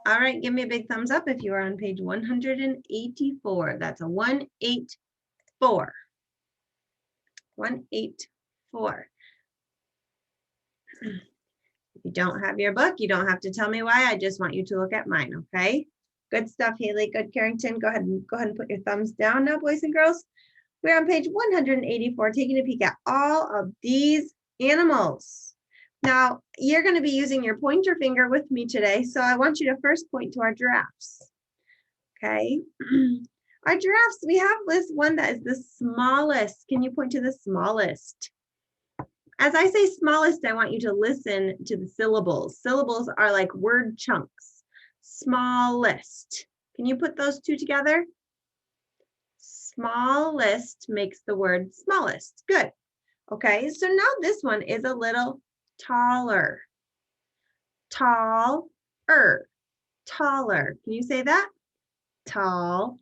All right, give me a big thumbs up if you are on page 184. That's a 184. 184. If you don't have your book, you don't have to tell me why. I just want you to look at mine, okay? Good stuff, Haley. Good, Carrington. Go ahead and put your thumbs down now, boys and girls. We're on page 184, taking a peek at all of these animals. Now, you're going to be using your pointer finger with me today, so I want you to first point to our giraffes. Okay. Our giraffes, we have this one that is the smallest. Can you point to the smallest? As I say smallest, I want you to listen to the syllables. Syllables are like word chunks. Smallest. Can you put those two together? Smallest makes the word smallest. Good. Okay, so now this one is a little taller. Taller. Taller. Can you say that? Taller.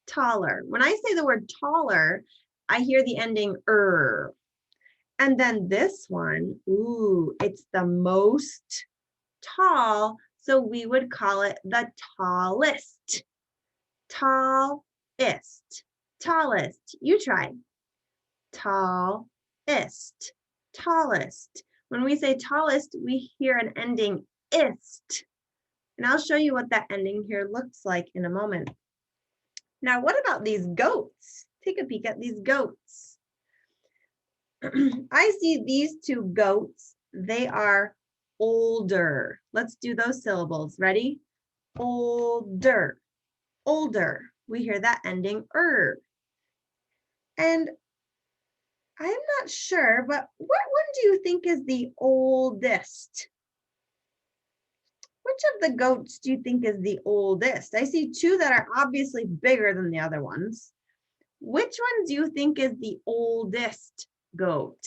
Taller. When I say the word taller, I hear the ending er. And then this one, ooh, it's the most tall, so we would call it the tallest. Tallest. Tallest. You try. Tallest. Tallest. When we say tallest, we hear an ending ist. And I'll show you what that ending here looks like in a moment. Now, what about these goats? Take a peek at these goats. I see these two goats. They are older. Let's do those syllables. Ready? Older. Older. We hear that ending er. And I'm not sure, but what one do you think is the oldest? Which of the goats do you think is the oldest? I see two that are obviously bigger than the other ones. Which one do you think is the oldest goat?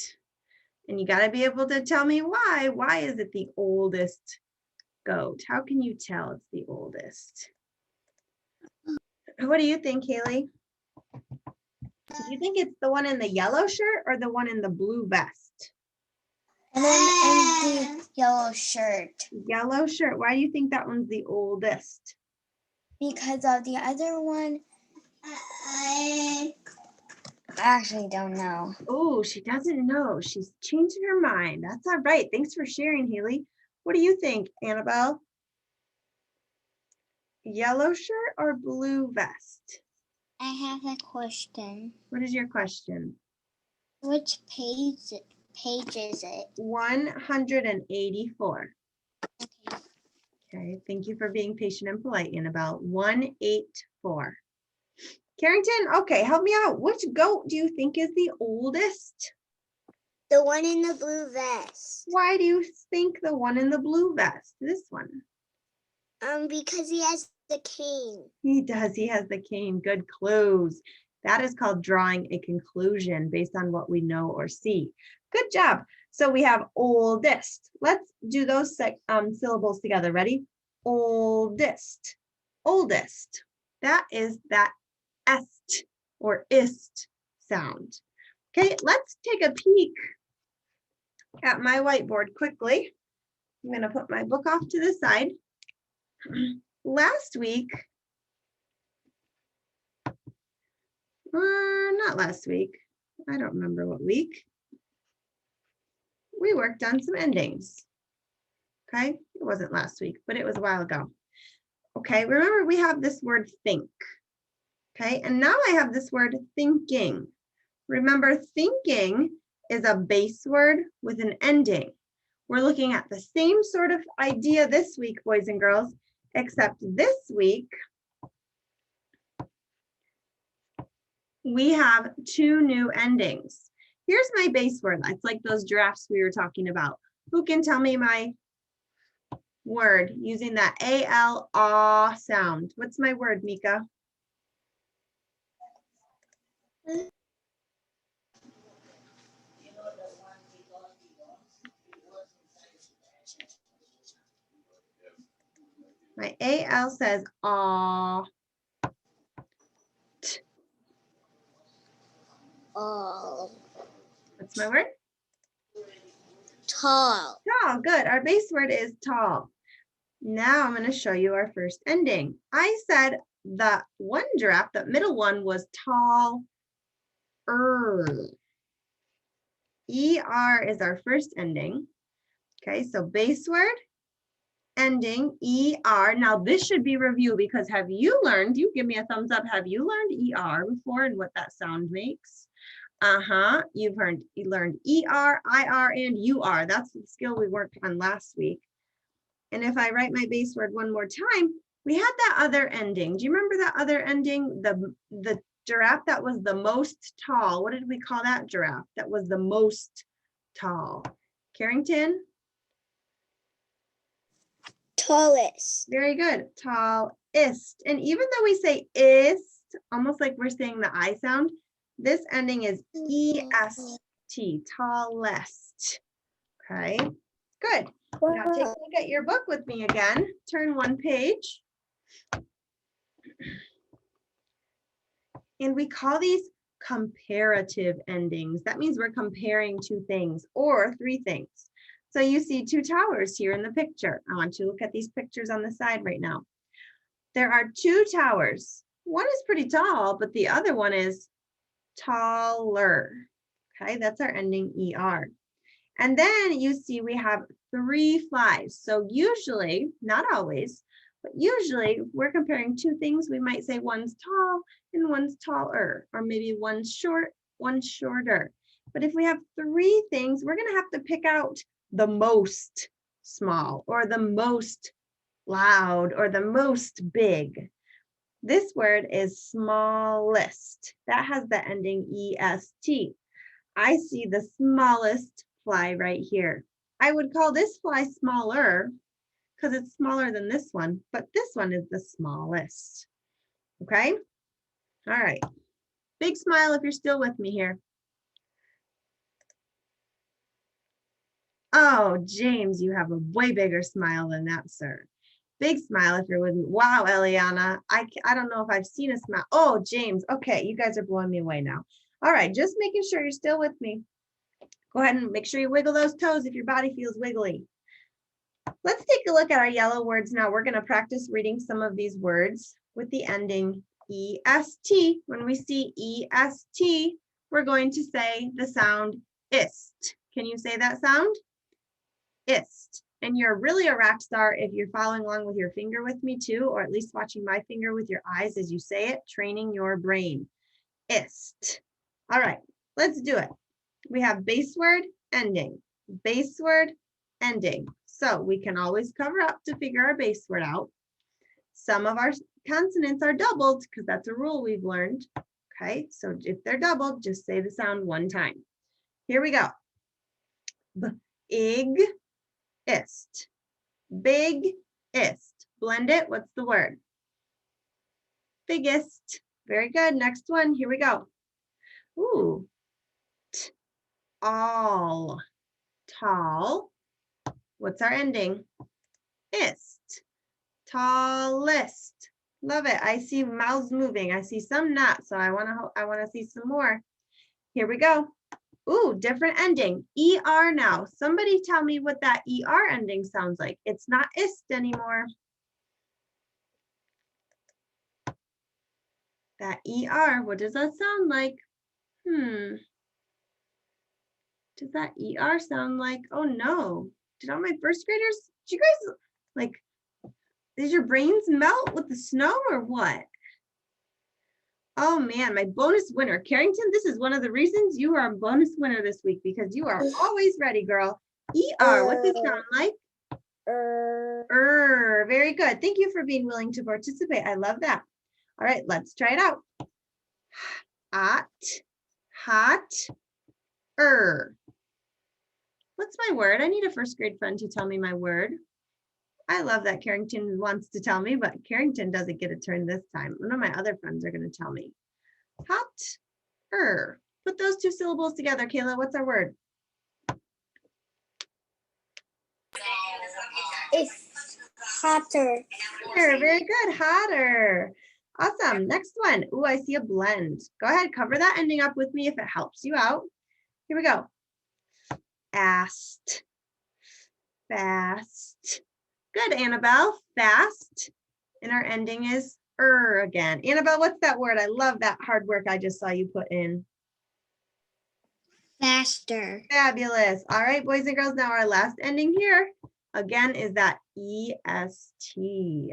And you got to be able to tell me why. Why is it the oldest goat? How can you tell it's the oldest? What do you think, Haley? Do you think it's the one in the yellow shirt or the one in the blue vest? And then in the yellow shirt. Yellow shirt. Why do you think that one's the oldest? Because of the other one, I actually don't know. Oh, she doesn't know. She's changing her mind. That's all right. Thanks for sharing, Haley. What do you think, Annabelle? Yellow shirt or blue vest? I have a question. What is your question? Which page is it? 184. Okay. Okay, thank you for being patient and polite, Annabelle. 184. Carrington, okay, help me out. Which goat do you think is the oldest? The one in the blue vest. Why do you think the one in the blue vest? This one. Because he has the cane. He does. He has the cane. Good clues. That is called drawing a conclusion based on what we know or see. Good job. So we have oldest. Let's do those syllables together. Ready? Oldest. Oldest. That is that est or ist sound. Okay, let's take a peek at my whiteboard quickly. I'm going to put my book off to the side. Last week, not last week, I don't remember what week, we worked on some endings. Okay, it wasn't last week, but it was a while ago. Okay, remember we have this word think. Okay, and now I have this word thinking. Remember, thinking is a base word with an ending. We're looking at the same sort of idea this week, boys and girls, except this week, we have two new endings. Here's my base word. It's like those giraffes we were talking about. Who can tell me my word using that A-L, ah sound? What's my word, Mika? My A-L says ah. Oh. What's my word? Tall. Tall, good. Our base word is tall. Now I'm going to show you our first ending. I said the one giraffe, the middle one was tall. ER is our first ending. Okay, so base word, ending, ER. Now this should be review because have you learned, you give me a thumbs up, have you learned ER before and what that sound makes? You learned ER, IR, and UR. That's the skill we worked on last week. And if I write my base word one more time, we had that other ending. Do you remember that other ending? The giraffe that was the most tall. What did we call that giraffe that was the most tall? Carrington? Tallest. Very good. Tallest. And even though we say ist, almost like we're saying the I sound, this ending is EST, tallest. Okay, good. Now take a look at your book with me again. Turn one page. And we call these comparative endings. That means we're comparing two things or three things. So you see two towers here in the picture. I want you to look at these pictures on the side right now. There are two towers. One is pretty tall, but the other one is taller. Okay, that's our ending ER. And then you see we have three flies. So usually, not always, but usually we're comparing two things. We might say one's tall and one's taller, or maybe one's short, one's shorter. But if we have three things, we're going to have to pick out the most small or the most loud or the most big. This word is smallest. That has the ending EST. I see the smallest fly right here. I would call this fly smaller because it's smaller than this one, but this one is the smallest. Okay? All right. Big smile if you're still with me here. Oh, James, you have a way bigger smile than that, sir. Big smile if you're with me. Wow, Eliana, I don't know if I've seen a smile. Oh, James, okay, you guys are blowing me away now. All right, just making sure you're still with me. Go ahead and make sure you wiggle those toes if your body feels wiggly. Let's take a look at our yellow words now. We're going to practice reading some of these words with the ending EST. When we see EST, we're going to say the sound ist. Can you say that sound? Ist. And you're really a rock star if you're following along with your finger with me too, or at least watching my finger with your eyes as you say it, training your brain. Ist. All right, let's do it. We have base word, ending, base word, ending. So we can always cover up to figure our base word out. Some of our consonants are doubled because that's a rule we've learned. Okay, so if they're doubled, just say the sound one time. Here we go. Big ist. Big ist. Blend it. What's the word? Biggest. Very good. Next one. Here we go. Ooh. All. Tall. What's our ending? Ist. Tallest. Love it. I see mouths moving. I see some not, so I want to see some more. Here we go. Ooh, different ending. ER now. Somebody tell me what that ER ending sounds like. It's not ist anymore. That ER, what does that sound like? Does that ER sound like, oh no. Did all my first graders, did you guys, like, did your brains melt with the snow or what? Oh man, my bonus winner. Carrington, this is one of the reasons you are a bonus winner this week because you are always ready, girl. ER, what does it sound like? Very good. Thank you for being willing to participate. I love that. All right, let's try it out. Hot, What's my word? I need a first grade friend to tell me my word. I love that Carrington wants to tell me, but Carrington doesn't get a turn this time. One of my other friends are going to tell me. Hot, Put those two syllables together, Kayla. What's our word? It's hotter. Very good, hotter. Awesome. Next one. Ooh, I see a blend. Go ahead, cover that ending up with me if it helps you out. Here we go. Asked, fast. Good, Annabelle. Fast. And our ending is again. Annabelle, what's that word? I love that hard work I just saw you put in. Faster. Fabulous. All right, boys and girls, now our last ending here, again, is that EST.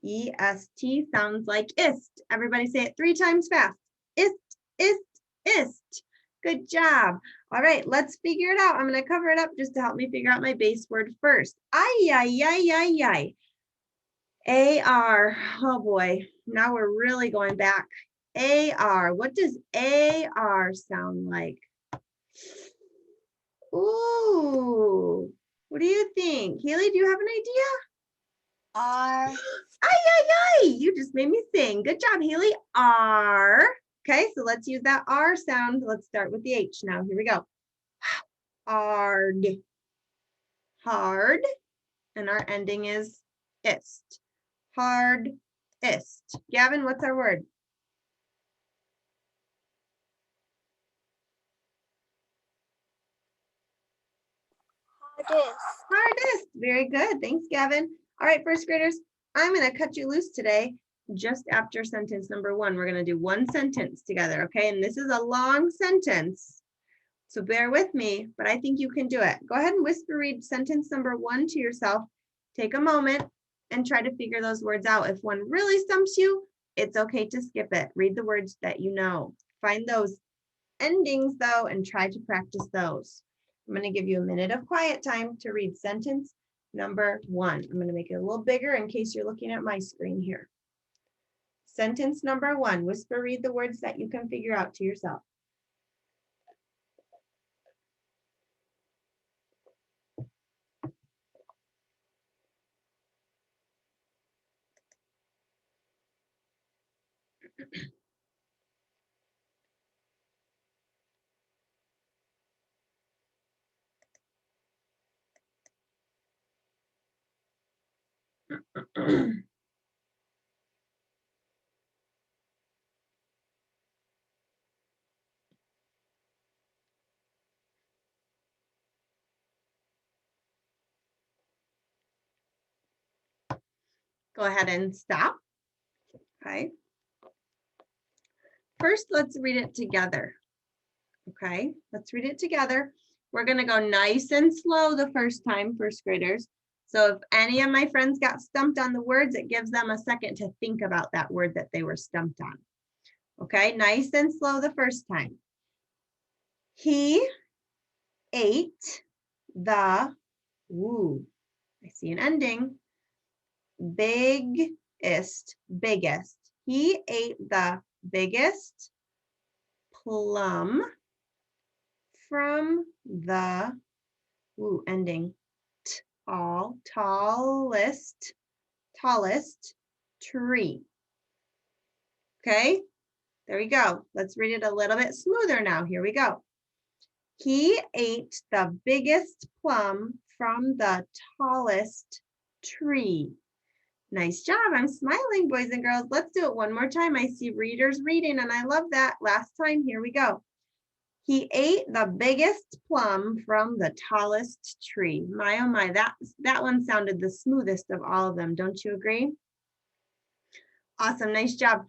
EST sounds like ist. Everybody say it 3 times fast. Ist, ist, ist. Good job. All right, let's figure it out. I'm going to cover it up just to help me figure out my base word first. Ay, ay, ay, ay, ay. AR. Oh boy, now we're really going back. AR. What does AR sound like? Ooh, what do you think? Haley, do you have an idea? R. Ay, ay, ay. You just made me sing. Good job, Haley. R. Okay, so let's use that R sound. Let's start with the H now. Here we go. Hard. Hard. And our ending is ist. Hard ist. Gavin, what's our word? Hardest. Hardest. Very good. Thanks, Gavin. All right, first graders, I'm going to cut you loose today just after sentence number 1. We're going to do one sentence together, okay? And this is a long sentence, so bear with me, but I think you can do it. Go ahead and whisper read sentence number 1 to yourself. Take a moment and try to figure those words out. If one really stumps you, it's okay to skip it. Read the words that you know. Find those endings, though, and try to practice those. I'm going to give you a minute of quiet time to read sentence number 1. I'm going to make it a little bigger in case you're looking at my screen here. Sentence number 1, whisper read the words that you can figure out to yourself. Go ahead and stop. Okay. First, let's read it together. Okay, let's read it together. We're going to go nice and slow the first time, first graders. So if any of my friends got stumped on the words, it gives them a second to think about that word that they were stumped on. Okay, nice and slow the first time. He ate the, ooh, I see an ending, biggest. He ate the biggest plum from the, ooh, ending, tallest tree. Okay, there we go. Let's read it a little bit smoother now. Here we go. He ate the biggest plum from the tallest tree. Nice job. I'm smiling, boys and girls. Let's do it one more time. I see readers reading, and I love that. Last time. Here we go. He ate the biggest plum from the tallest tree. My, oh my, that one sounded the smoothest of all of them. Don't you agree? Awesome. Nice job.